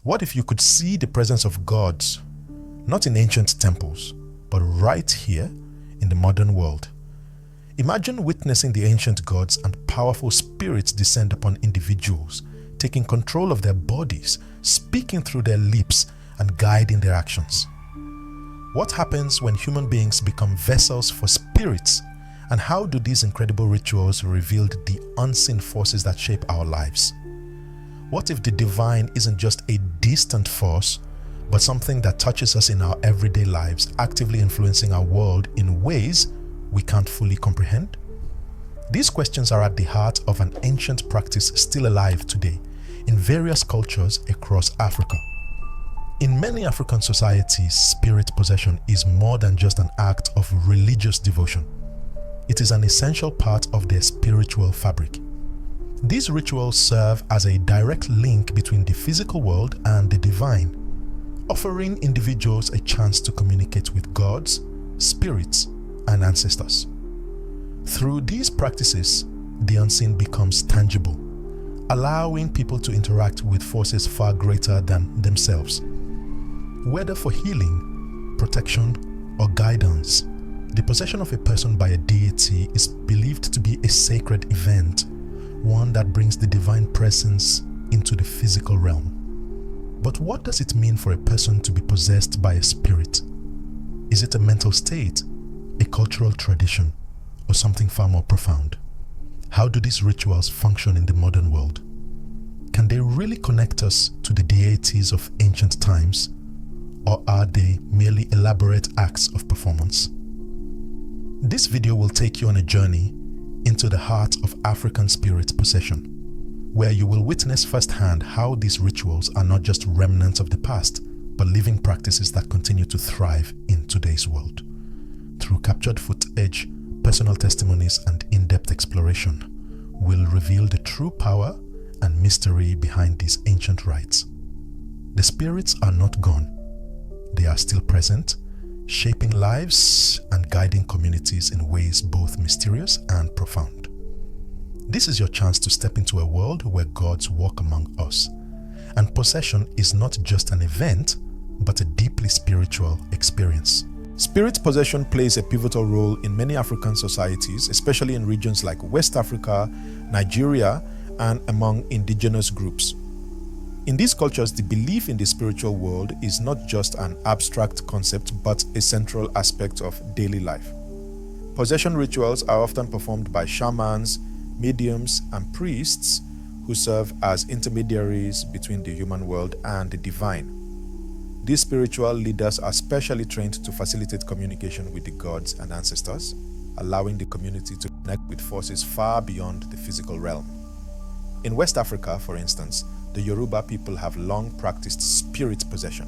What if you could see the presence of gods, not in ancient temples, but right here in the modern world? Imagine witnessing the ancient gods and powerful spirits descend upon individuals, taking control of their bodies, speaking through their lips, and guiding their actions. What happens when human beings become vessels for spirits, and how do these incredible rituals reveal the unseen forces that shape our lives? What if the divine isn't just a distant force, but something that touches us in our everyday lives, actively influencing our world in ways we can't fully comprehend? These questions are at the heart of an ancient practice still alive today in various cultures across Africa. In many African societies, spirit possession is more than just an act of religious devotion. It is an essential part of their spiritual fabric. These rituals serve as a direct link between the physical world and the divine, offering individuals a chance to communicate with gods, spirits, and ancestors. Through these practices, the unseen becomes tangible, allowing people to interact with forces far greater than themselves. Whether for healing, protection, or guidance, the possession of a person by a deity is believed to be a sacred event, one that brings the divine presence into the physical realm. But what does it mean for a person to be possessed by a spirit? Is it a mental state, a cultural tradition, or something far more profound? How do these rituals function in the modern world? Can they really connect us to the deities of ancient times, or are they merely elaborate acts of performance? This video will take you on a journey into the heart of African spirit possession, where you will witness firsthand how these rituals are not just remnants of the past, but living practices that continue to thrive in today's world. Through captured footage, personal testimonies, and in-depth exploration, we'll reveal the true power and mystery behind these ancient rites. The spirits are not gone. They are still present, shaping lives and guiding communities in ways both mysterious and profound. This is your chance to step into a world where gods walk among us. And possession is not just an event, but a deeply spiritual experience. Spirit possession plays a pivotal role in many African societies, especially in regions like West Africa, Nigeria, and among indigenous groups. In these cultures, the belief in the spiritual world is not just an abstract concept, but a central aspect of daily life. Possession rituals are often performed by shamans, mediums, and priests who serve as intermediaries between the human world and the divine. These spiritual leaders are specially trained to facilitate communication with the gods and ancestors, allowing the community to connect with forces far beyond the physical realm. In West Africa, for instance, the Yoruba people have long practiced spirit possession,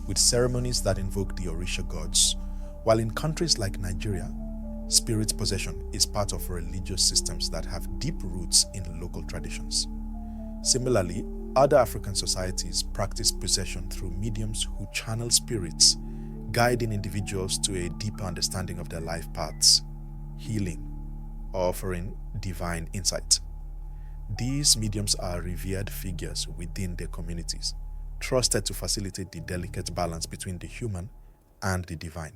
with ceremonies that invoke the Orisha gods, while in countries like Nigeria, spirit possession is part of religious systems that have deep roots in local traditions. Similarly, other African societies practice possession through mediums who channel spirits, guiding individuals to a deeper understanding of their life paths, healing, or offering divine insight. These mediums are revered figures within their communities, trusted to facilitate the delicate balance between the human and the divine.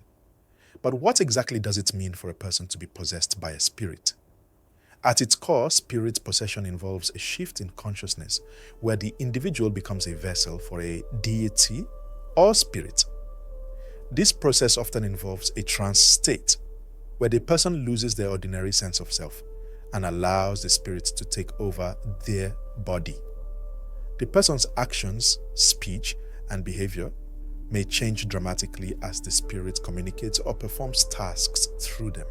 But what exactly does it mean for a person to be possessed by a spirit? At its core, spirit possession involves a shift in consciousness where the individual becomes a vessel for a deity or spirit. This process often involves a trance state where the person loses their ordinary sense of self and allows the spirit to take over their body. The person's actions, speech, and behavior may change dramatically as the spirit communicates or performs tasks through them.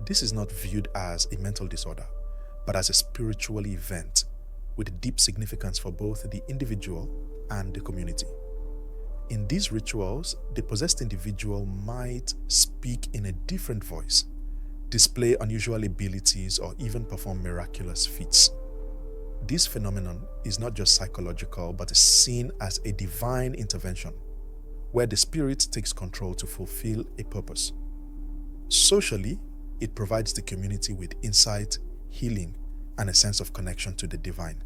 This is not viewed as a mental disorder, but as a spiritual event with deep significance for both the individual and the community. In these rituals, the possessed individual might speak in a different voice, display unusual abilities, or even perform miraculous feats. This phenomenon is not just psychological, but is seen as a divine intervention, where the spirit takes control to fulfill a purpose. Socially, it provides the community with insight, healing, and a sense of connection to the divine.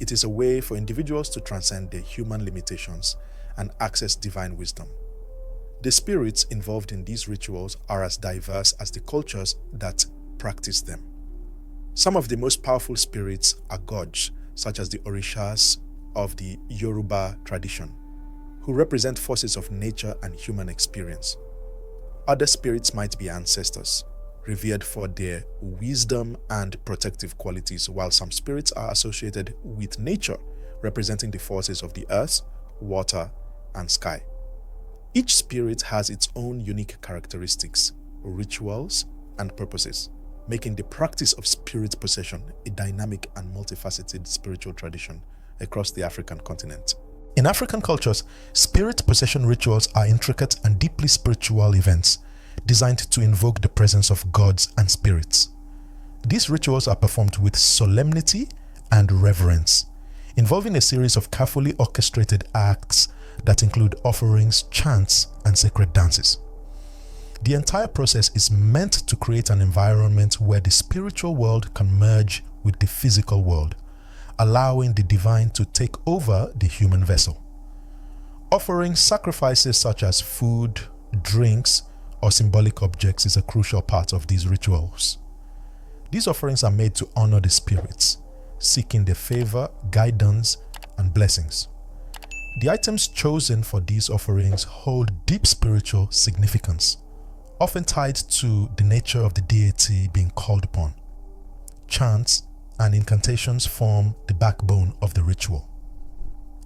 It is a way for individuals to transcend their human limitations and access divine wisdom. The spirits involved in these rituals are as diverse as the cultures that practice them. Some of the most powerful spirits are gods, such as the Orishas of the Yoruba tradition, who represent forces of nature and human experience. Other spirits might be ancestors, revered for their wisdom and protective qualities, while some spirits are associated with nature, representing the forces of the earth, water, and sky. Each spirit has its own unique characteristics, rituals, and purposes, making the practice of spirit possession a dynamic and multifaceted spiritual tradition across the African continent. In African cultures, spirit possession rituals are intricate and deeply spiritual events designed to invoke the presence of gods and spirits. These rituals are performed with solemnity and reverence, involving a series of carefully orchestrated acts that include offerings, chants, and sacred dances. The entire process is meant to create an environment where the spiritual world can merge with the physical world, allowing the divine to take over the human vessel. Offering sacrifices such as food, drinks, or symbolic objects is a crucial part of these rituals. These offerings are made to honor the spirits, seeking their favor, guidance, and blessings. The items chosen for these offerings hold deep spiritual significance, often tied to the nature of the deity being called upon. Chants and incantations form the backbone of the ritual.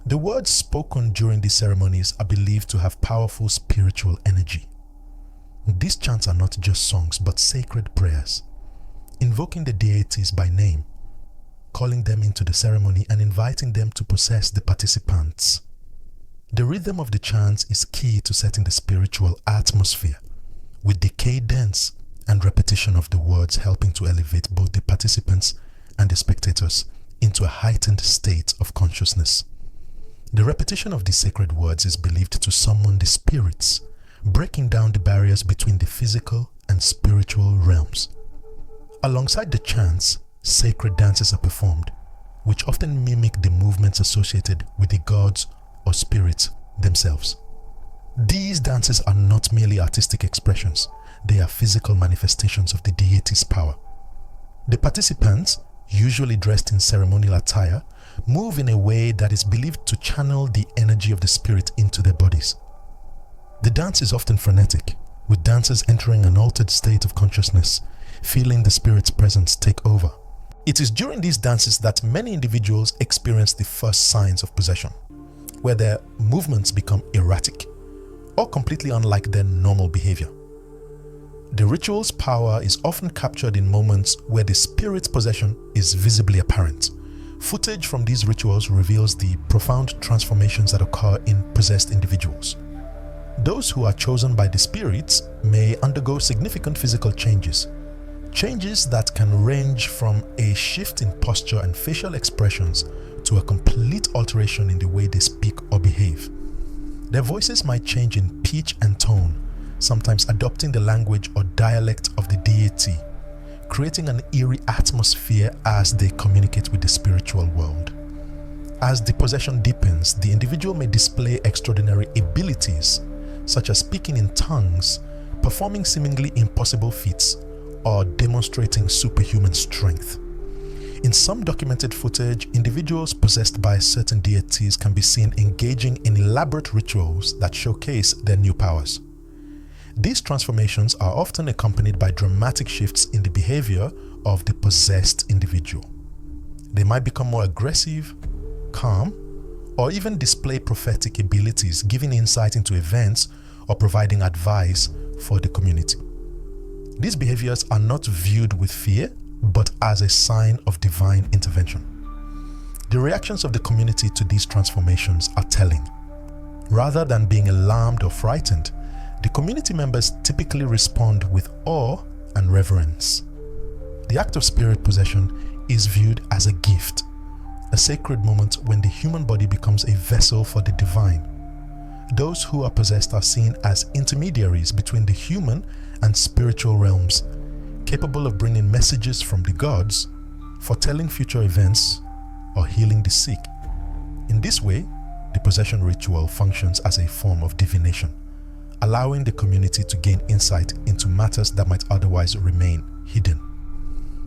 The words spoken during these ceremonies are believed to have powerful spiritual energy. These chants are not just songs but sacred prayers, invoking the deities by name, calling them into the ceremony and inviting them to possess the participants. The rhythm of the chants is key to setting the spiritual atmosphere, with the cadence and repetition of the words helping to elevate both the participants and the spectators into a heightened state of consciousness. The repetition of these sacred words is believed to summon the spirits, breaking down the barriers between the physical and spiritual realms. Alongside the chants, sacred dances are performed, which often mimic the movements associated with the gods or spirits themselves. These dances are not merely artistic expressions, they are physical manifestations of the deity's power. The participants, usually dressed in ceremonial attire, move in a way that is believed to channel the energy of the spirit into their bodies. The dance is often frenetic, with dancers entering an altered state of consciousness, feeling the spirit's presence take over. It is during these dances that many individuals experience the first signs of possession, where their movements become erratic or completely unlike their normal behavior. The ritual's power is often captured in moments where the spirit's possession is visibly apparent. Footage from these rituals reveals the profound transformations that occur in possessed individuals. Those who are chosen by the spirits may undergo significant physical changes that can range from a shift in posture and facial expressions to a complete alteration in the way they speak or behave. Their voices might change in pitch and tone, sometimes adopting the language or dialect of the deity, creating an eerie atmosphere as they communicate with the spiritual world. As the possession deepens, the individual may display extraordinary abilities, such as speaking in tongues, performing seemingly impossible feats, or demonstrating superhuman strength. In some documented footage, individuals possessed by certain deities can be seen engaging in elaborate rituals that showcase their new powers. These transformations are often accompanied by dramatic shifts in the behavior of the possessed individual. They might become more aggressive, calm, or even display prophetic abilities, giving insight into events or providing advice for the community. These behaviors are not viewed with fear, but as a sign of divine intervention. The reactions of the community to these transformations are telling. Rather than being alarmed or frightened, the community members typically respond with awe and reverence. The act of spirit possession is viewed as a gift, a sacred moment when the human body becomes a vessel for the divine. Those who are possessed are seen as intermediaries between the human and spiritual realms, capable of bringing messages from the gods, foretelling future events, or healing the sick. In this way, the possession ritual functions as a form of divination, allowing the community to gain insight into matters that might otherwise remain hidden.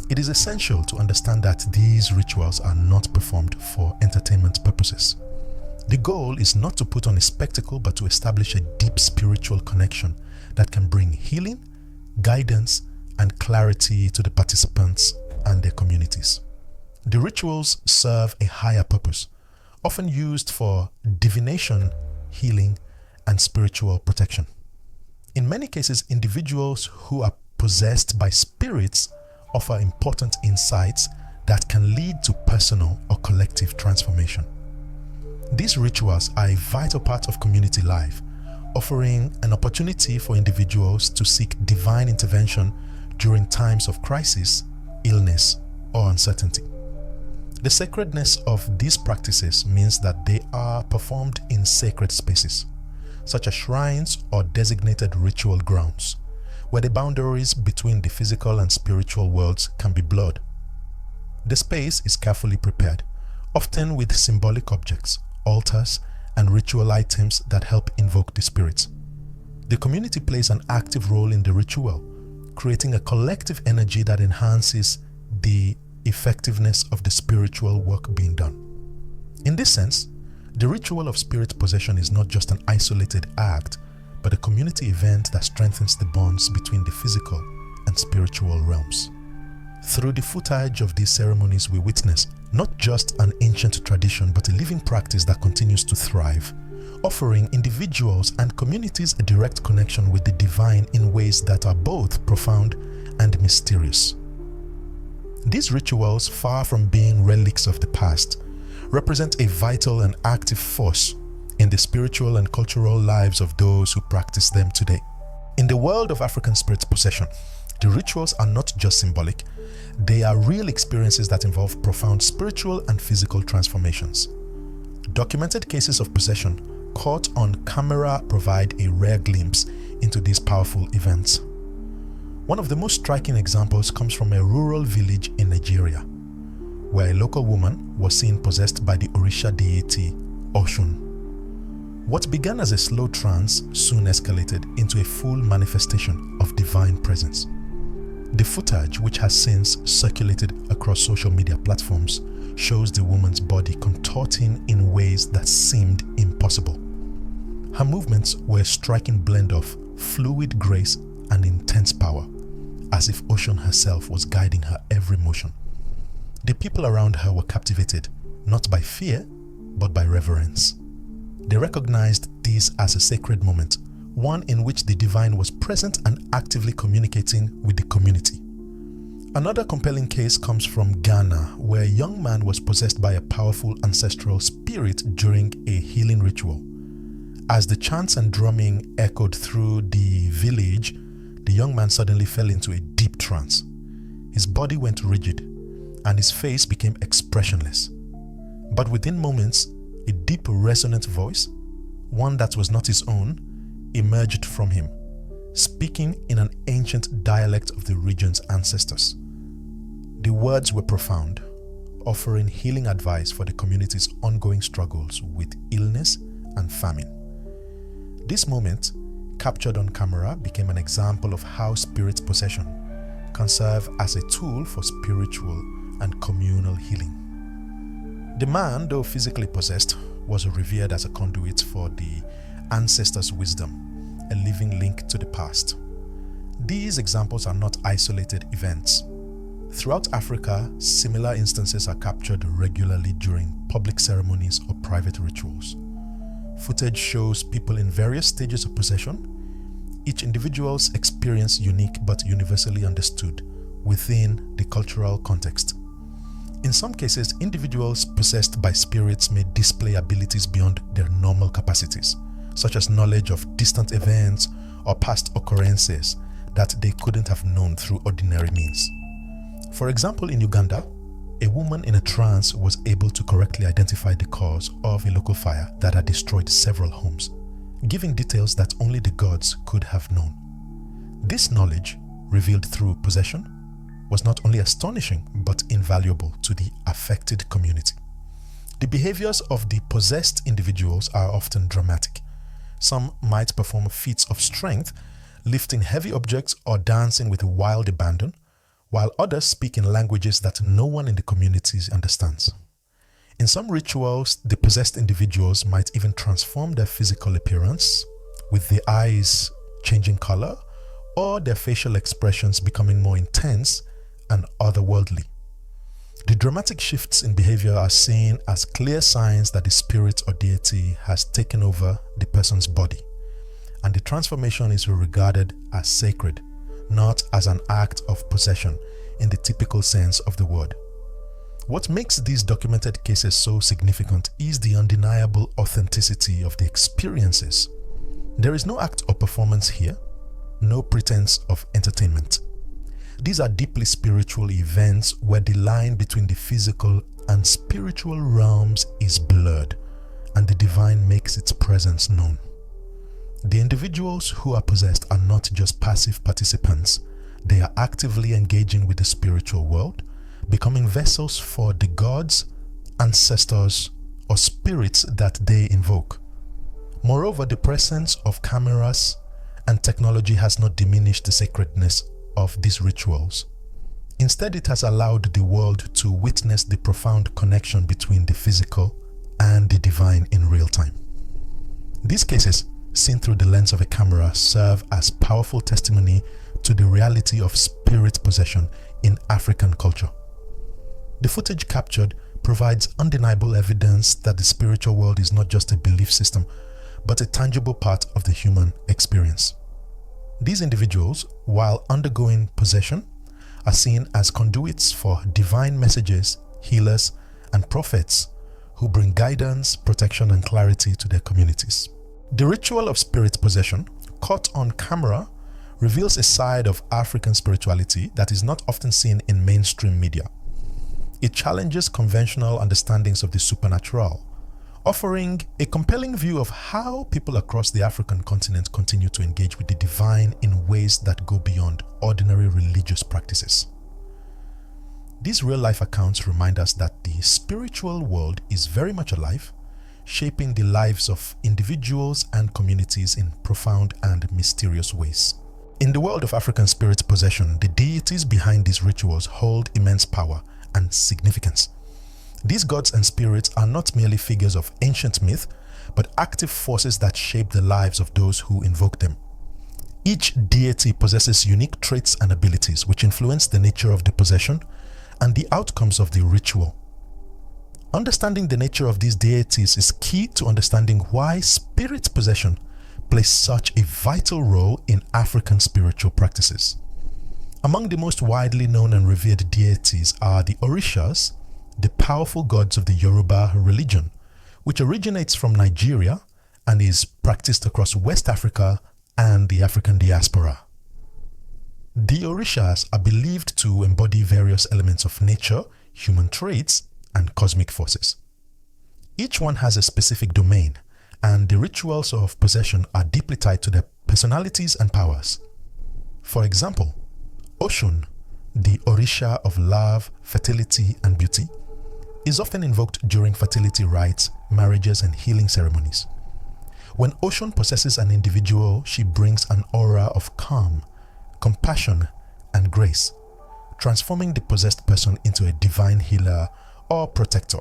It is essential to understand that these rituals are not performed for entertainment purposes. The goal is not to put on a spectacle, but to establish a deep spiritual connection that can bring healing, guidance, and clarity to the participants and their communities. The rituals serve a higher purpose, often used for divination, healing, and spiritual protection. In many cases, individuals who are possessed by spirits offer important insights that can lead to personal or collective transformation. These rituals are a vital part of community life, offering an opportunity for individuals to seek divine intervention during times of crisis, illness, or uncertainty. The sacredness of these practices means that they are performed in sacred spaces, such as shrines or designated ritual grounds, where the boundaries between the physical and spiritual worlds can be blurred. The space is carefully prepared, often with symbolic objects, altars, and ritual items that help invoke the spirits. The community plays an active role in the ritual, creating a collective energy that enhances the effectiveness of the spiritual work being done. In this sense, the ritual of spirit possession is not just an isolated act, but a community event that strengthens the bonds between the physical and spiritual realms. Through the footage of these ceremonies, we witness not just an ancient tradition, but a living practice that continues to thrive, offering individuals and communities a direct connection with the divine in ways that are both profound and mysterious. These rituals, far from being relics of the past, represent a vital and active force in the spiritual and cultural lives of those who practice them today. In the world of African spirit possession, the rituals are not just symbolic, they are real experiences that involve profound spiritual and physical transformations. Documented cases of possession caught on camera provide a rare glimpse into these powerful events. One of the most striking examples comes from a rural village in Nigeria, where a local woman was seen possessed by the Orisha deity Oshun. What began as a slow trance soon escalated into a full manifestation of divine presence. The footage, which has since circulated across social media platforms, shows the woman's body contorting in ways that seemed impossible. Her movements were a striking blend of fluid grace and intense power, as if Oshun herself was guiding her every motion. The people around her were captivated, not by fear, but by reverence. They recognized this as a sacred moment, one in which the divine was present and actively communicating with the community. Another compelling case comes from Ghana, where a young man was possessed by a powerful ancestral spirit during a healing ritual. As the chants and drumming echoed through the village, the young man suddenly fell into a deep trance. His body went rigid, and his face became expressionless. But within moments, a deep resonant voice, one that was not his own, emerged from him, speaking in an ancient dialect of the region's ancestors. The words were profound, offering healing advice for the community's ongoing struggles with illness and famine. This moment, captured on camera, became an example of how spirit possession can serve as a tool for spiritual and communal healing. The man, though physically possessed, was revered as a conduit for the ancestors' wisdom, a living link to the past. These examples are not isolated events. Throughout Africa, similar instances are captured regularly during public ceremonies or private rituals. Footage shows people in various stages of possession, each individual's experience unique but universally understood within the cultural context. In some cases, individuals possessed by spirits may display abilities beyond their normal capacities, such as knowledge of distant events or past occurrences that they couldn't have known through ordinary means. For example, in Uganda, a woman in a trance was able to correctly identify the cause of a local fire that had destroyed several homes, giving details that only the gods could have known. This knowledge, revealed through possession, was not only astonishing but invaluable to the affected community. The behaviors of the possessed individuals are often dramatic. Some might perform feats of strength, lifting heavy objects or dancing with wild abandon, while others speak in languages that no one in the community understands. In some rituals, the possessed individuals might even transform their physical appearance, with the eyes changing color or their facial expressions becoming more intense and otherworldly. The dramatic shifts in behavior are seen as clear signs that the spirit or deity has taken over the person's body, and the transformation is regarded as sacred, not as an act of possession in the typical sense of the word. What makes these documented cases so significant is the undeniable authenticity of the experiences. There is no act or performance here, no pretense of entertainment. These are deeply spiritual events where the line between the physical and spiritual realms is blurred, and the divine makes its presence known. The individuals who are possessed are not just passive participants, they are actively engaging with the spiritual world, becoming vessels for the gods, ancestors, or spirits that they invoke. Moreover, the presence of cameras and technology has not diminished the sacredness of these rituals. Instead, it has allowed the world to witness the profound connection between the physical and the divine in real time. These cases, seen through the lens of a camera, serve as powerful testimony to the reality of spirit possession in African culture. The footage captured provides undeniable evidence that the spiritual world is not just a belief system, but a tangible part of the human experience. These individuals, while undergoing possession, are seen as conduits for divine messages, healers, and prophets who bring guidance, protection, and clarity to their communities. The ritual of spirit possession, caught on camera, reveals a side of African spirituality that is not often seen in mainstream media. It challenges conventional understandings of the supernatural, offering a compelling view of how people across the African continent continue to engage with the divine in ways that go beyond ordinary religious practices. These real-life accounts remind us that the spiritual world is very much alive, shaping the lives of individuals and communities in profound and mysterious ways. In the world of African spirit possession, the deities behind these rituals hold immense power and significance. These gods and spirits are not merely figures of ancient myth, but active forces that shape the lives of those who invoke them. Each deity possesses unique traits and abilities which influence the nature of the possession and the outcomes of the ritual. Understanding the nature of these deities is key to understanding why spirit possession plays such a vital role in African spiritual practices. Among the most widely known and revered deities are the Orishas, the powerful gods of the Yoruba religion, which originates from Nigeria and is practiced across West Africa and the African diaspora. The Orishas are believed to embody various elements of nature, human traits, and cosmic forces. Each one has a specific domain, and the rituals of possession are deeply tied to their personalities and powers. For example, Oshun, the Orisha of love, fertility, and beauty, is often invoked during fertility rites, marriages, and healing ceremonies. When Oshun possesses an individual, she brings an aura of calm, compassion, and grace, transforming the possessed person into a divine healer or protector.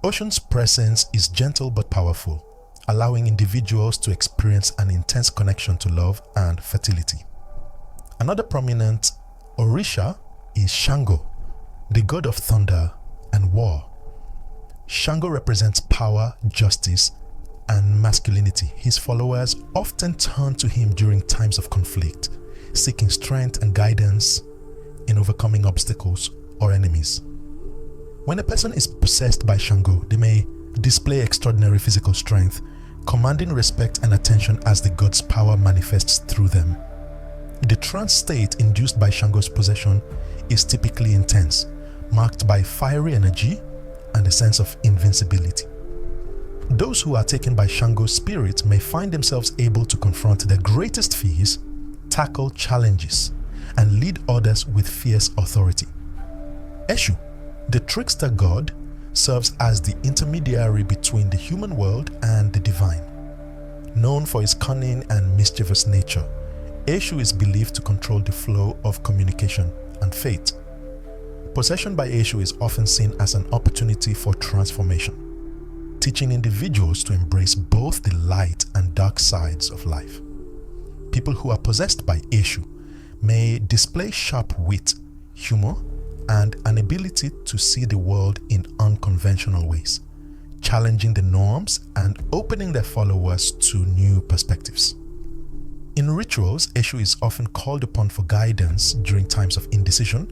Oshun's presence is gentle but powerful, allowing individuals to experience an intense connection to love and fertility. Another prominent Orisha is Shango, the god of thunder and war. Shango represents power, justice, and masculinity. His followers often turn to him during times of conflict, seeking strength and guidance in overcoming obstacles or enemies. When a person is possessed by Shango, they may display extraordinary physical strength, commanding respect and attention as the god's power manifests through them. The trance state induced by Shango's possession is typically intense, marked by fiery energy and a sense of invincibility. Those who are taken by Shango's spirit may find themselves able to confront their greatest fears, tackle challenges, and lead others with fierce authority. Eshu, the trickster god, serves as the intermediary between the human world and the divine. Known for its cunning and mischievous nature, Eshu is believed to control the flow of communication and fate. Possession by Eshu is often seen as an opportunity for transformation, teaching individuals to embrace both the light and dark sides of life. People who are possessed by Eshu may display sharp wit, humor, and an ability to see the world in unconventional ways, challenging the norms and opening their followers to new perspectives. In rituals, Eshu is often called upon for guidance during times of indecision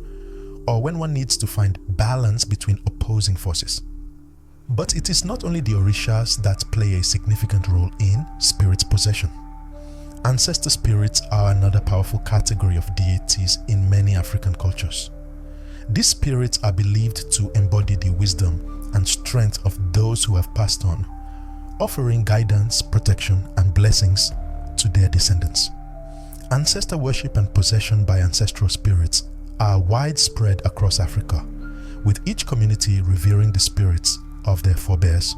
or when one needs to find balance between opposing forces. But it is not only the Orishas that play a significant role in spirit possession. Ancestor spirits are another powerful category of deities in many African cultures. These spirits are believed to embody the wisdom and strength of those who have passed on, offering guidance, protection, and blessings to their descendants. Ancestor worship and possession by ancestral spirits are widespread across Africa, with each community revering the spirits of their forebears.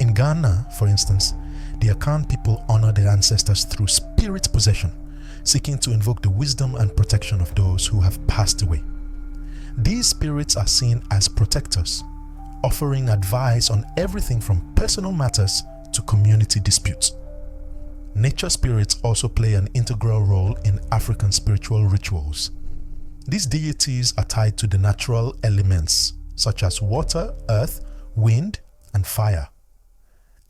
In Ghana, for instance, the Akan people honor their ancestors through spirit possession, seeking to invoke the wisdom and protection of those who have passed away. These spirits are seen as protectors, offering advice on everything from personal matters to community disputes. Nature spirits also play an integral role in African spiritual rituals. These deities are tied to the natural elements such as water, earth, wind, and fire,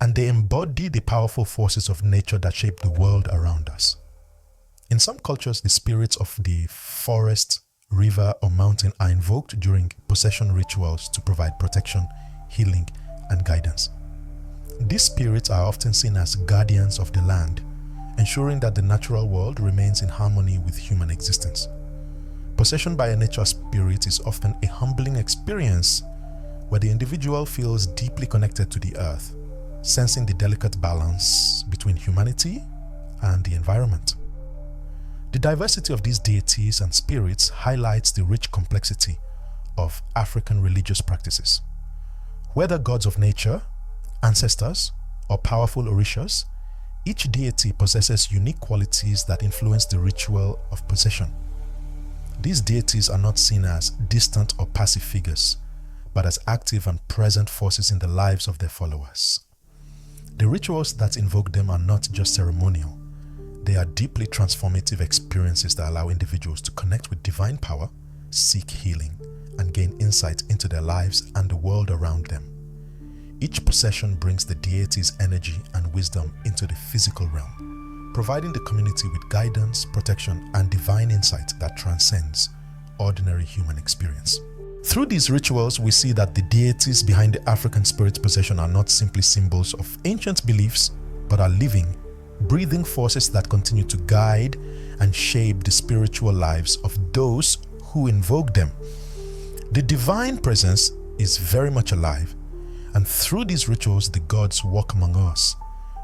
and they embody the powerful forces of nature that shape the world around us. In some cultures, the spirits of the forest, river, or mountain are invoked during possession rituals to provide protection, healing, and guidance. These spirits are often seen as guardians of the land, ensuring that the natural world remains in harmony with human existence. Possession by a nature spirit is often a humbling experience where the individual feels deeply connected to the earth, sensing the delicate balance between humanity and the environment. The diversity of these deities and spirits highlights the rich complexity of African religious practices. Whether gods of nature, ancestors, or powerful orishas, each deity possesses unique qualities that influence the ritual of possession. These deities are not seen as distant or passive figures, but as active and present forces in the lives of their followers. The rituals that invoke them are not just ceremonial. They are deeply transformative experiences that allow individuals to connect with divine power, seek healing, and gain insight into their lives and the world around them. Each possession brings the deity's energy and wisdom into the physical realm, providing the community with guidance, protection, and divine insight that transcends ordinary human experience. Through these rituals, we see that the deities behind the African spirit possession are not simply symbols of ancient beliefs, but are living, breathing forces that continue to guide and shape the spiritual lives of those who invoke them. The divine presence is very much alive, and through these rituals, the gods walk among us,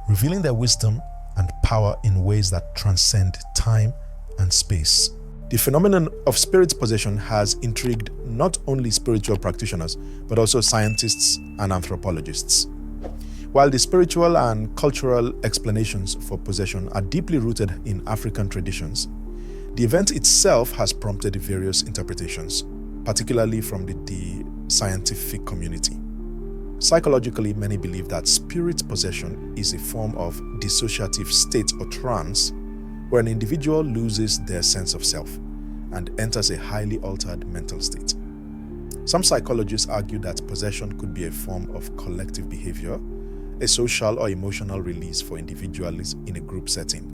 revealing their wisdom and power in ways that transcend time and space. The phenomenon of spirit possession has intrigued not only spiritual practitioners, but also scientists and anthropologists. While the spiritual and cultural explanations for possession are deeply rooted in African traditions, the event itself has prompted various interpretations, particularly from the scientific community. Psychologically, many believe that spirit possession is a form of dissociative state or trance where an individual loses their sense of self and enters a highly altered mental state. Some psychologists argue that possession could be a form of collective behavior, a social or emotional release for individuals in a group setting,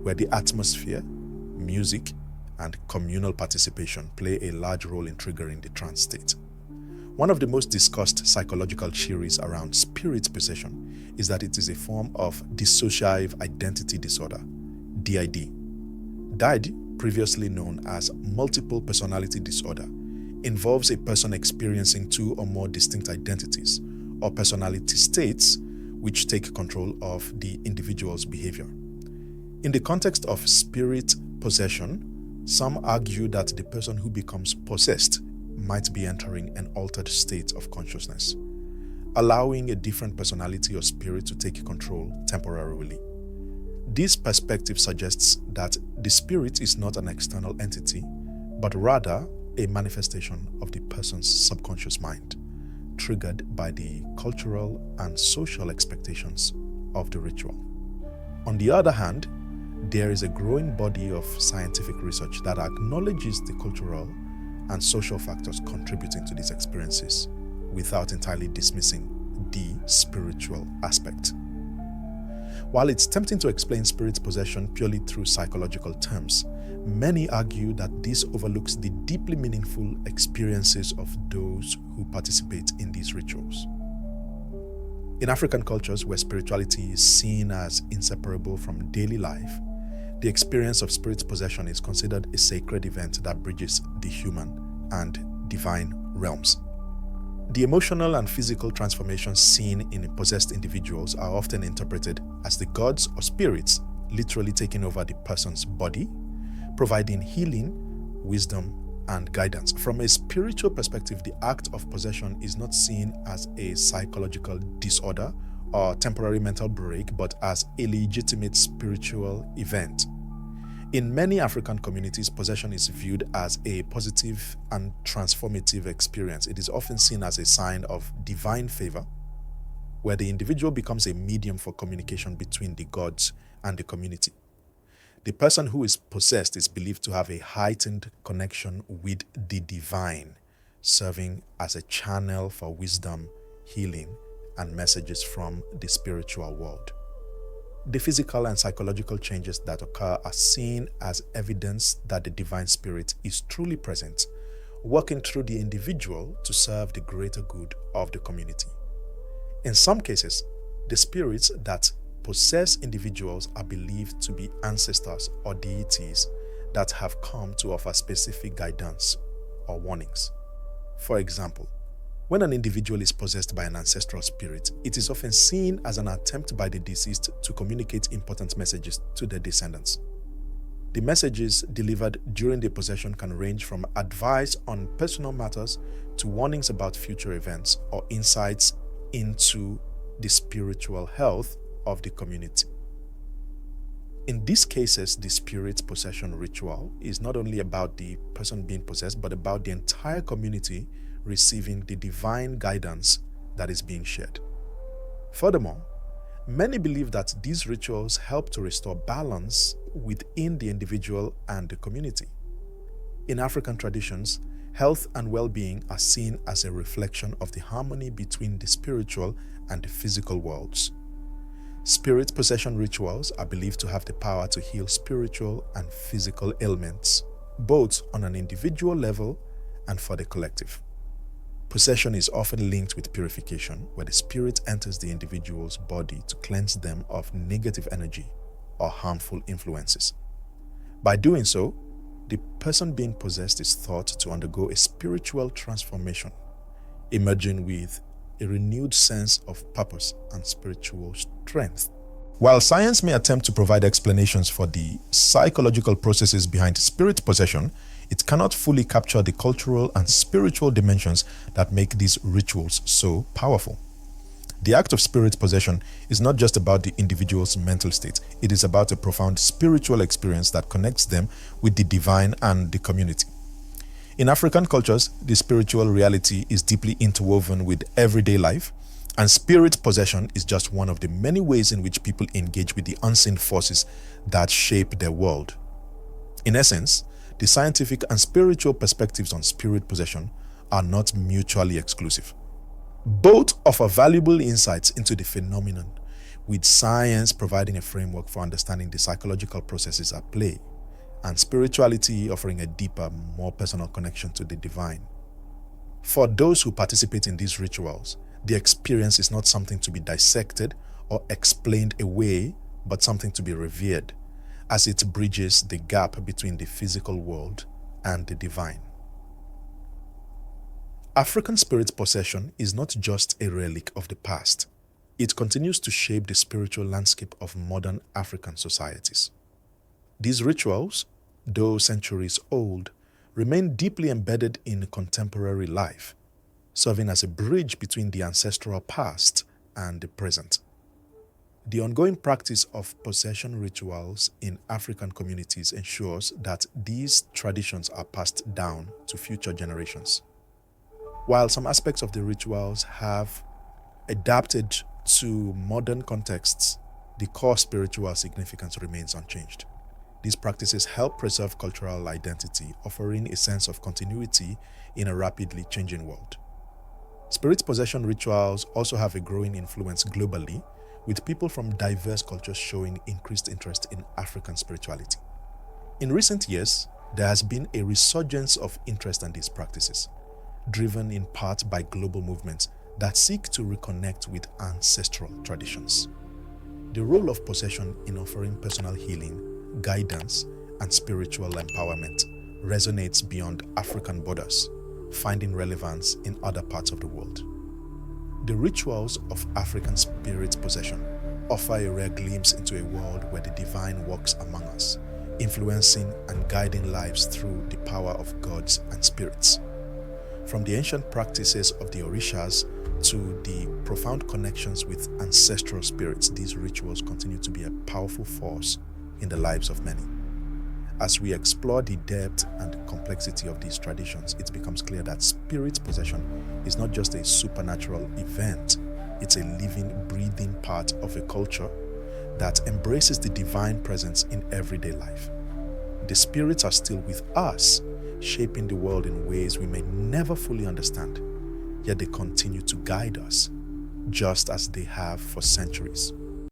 where the atmosphere, music, and communal participation play a large role in triggering the trance state. One of the most discussed psychological theories around spirit possession is that it is a form of dissociative identity disorder, DID. DID, previously known as multiple personality disorder, involves a person experiencing two or more distinct identities or personality states which take control of the individual's behavior. In the context of spirit possession, some argue that the person who becomes possessed might be entering an altered state of consciousness, allowing a different personality or spirit to take control temporarily. This perspective suggests that the spirit is not an external entity, but rather a manifestation of the person's subconscious mind, triggered by the cultural and social expectations of the ritual. On the other hand, there is a growing body of scientific research that acknowledges the cultural and social factors contributing to these experiences without entirely dismissing the spiritual aspect. While it's tempting to explain spirit possession purely through psychological terms, many argue that this overlooks the deeply meaningful experiences of those who participate in these rituals. In African cultures where spirituality is seen as inseparable from daily life, the experience of spirit possession is considered a sacred event that bridges the human and divine realms. The emotional and physical transformations seen in possessed individuals are often interpreted as the gods or spirits literally taking over the person's body, providing healing, wisdom, and guidance. From a spiritual perspective, the act of possession is not seen as a psychological disorder or temporary mental break, but as a legitimate spiritual event. In many African communities, possession is viewed as a positive and transformative experience. It is often seen as a sign of divine favor, where the individual becomes a medium for communication between the gods and the community. The person who is possessed is believed to have a heightened connection with the divine, serving as a channel for wisdom, healing, and messages from the spiritual world. The physical and psychological changes that occur are seen as evidence that the divine spirit is truly present, working through the individual to serve the greater good of the community. In some cases, the spirits that possess individuals are believed to be ancestors or deities that have come to offer specific guidance or warnings. For example, when an individual is possessed by an ancestral spirit, it is often seen as an attempt by the deceased to communicate important messages to their descendants. The messages delivered during the possession can range from advice on personal matters to warnings about future events or insights into the spiritual health of the community. In these cases, the spirit possession ritual is not only about the person being possessed, but about the entire community receiving the divine guidance that is being shared. Furthermore, many believe that these rituals help to restore balance within the individual and the community. In African traditions, health and well-being are seen as a reflection of the harmony between the spiritual and the physical worlds. Spirit possession rituals are believed to have the power to heal spiritual and physical ailments, both on an individual level and for the collective. Possession is often linked with purification, where the spirit enters the individual's body to cleanse them of negative energy or harmful influences. By doing so, the person being possessed is thought to undergo a spiritual transformation, emerging with a renewed sense of purpose and spiritual strength. While science may attempt to provide explanations for the psychological processes behind spirit possession, it cannot fully capture the cultural and spiritual dimensions that make these rituals so powerful. The act of spirit possession is not just about the individual's mental state, it is about a profound spiritual experience that connects them with the divine and the community. In African cultures, the spiritual reality is deeply interwoven with everyday life, and spirit possession is just one of the many ways in which people engage with the unseen forces that shape their world. In essence, the scientific and spiritual perspectives on spirit possession are not mutually exclusive. Both offer valuable insights into the phenomenon, with science providing a framework for understanding the psychological processes at play, and spirituality offering a deeper, more personal connection to the divine. For those who participate in these rituals, the experience is not something to be dissected or explained away, but something to be revered, as it bridges the gap between the physical world and the divine. African spirit possession is not just a relic of the past. It continues to shape the spiritual landscape of modern African societies. These rituals, though centuries old, remain deeply embedded in contemporary life, serving as a bridge between the ancestral past and the present. The ongoing practice of possession rituals in African communities ensures that these traditions are passed down to future generations. While some aspects of the rituals have adapted to modern contexts, the core spiritual significance remains unchanged. These practices help preserve cultural identity, offering a sense of continuity in a rapidly changing world. Spirit possession rituals also have a growing influence globally, with people from diverse cultures showing increased interest in African spirituality. In recent years, there has been a resurgence of interest in these practices, driven in part by global movements that seek to reconnect with ancestral traditions. The role of possession in offering personal healing, guidance, and spiritual empowerment resonates beyond African borders, finding relevance in other parts of the world. The rituals of African spirit possession offer a rare glimpse into a world where the divine walks among us, influencing and guiding lives through the power of gods and spirits. From the ancient practices of the Orishas to the profound connections with ancestral spirits, these rituals continue to be a powerful force in the lives of many. As we explore the depth and complexity of these traditions, it becomes clear that spirit possession is not just a supernatural event, it's a living, breathing part of a culture that embraces the divine presence in everyday life. The spirits are still with us, shaping the world in ways we may never fully understand, yet they continue to guide us, just as they have for centuries.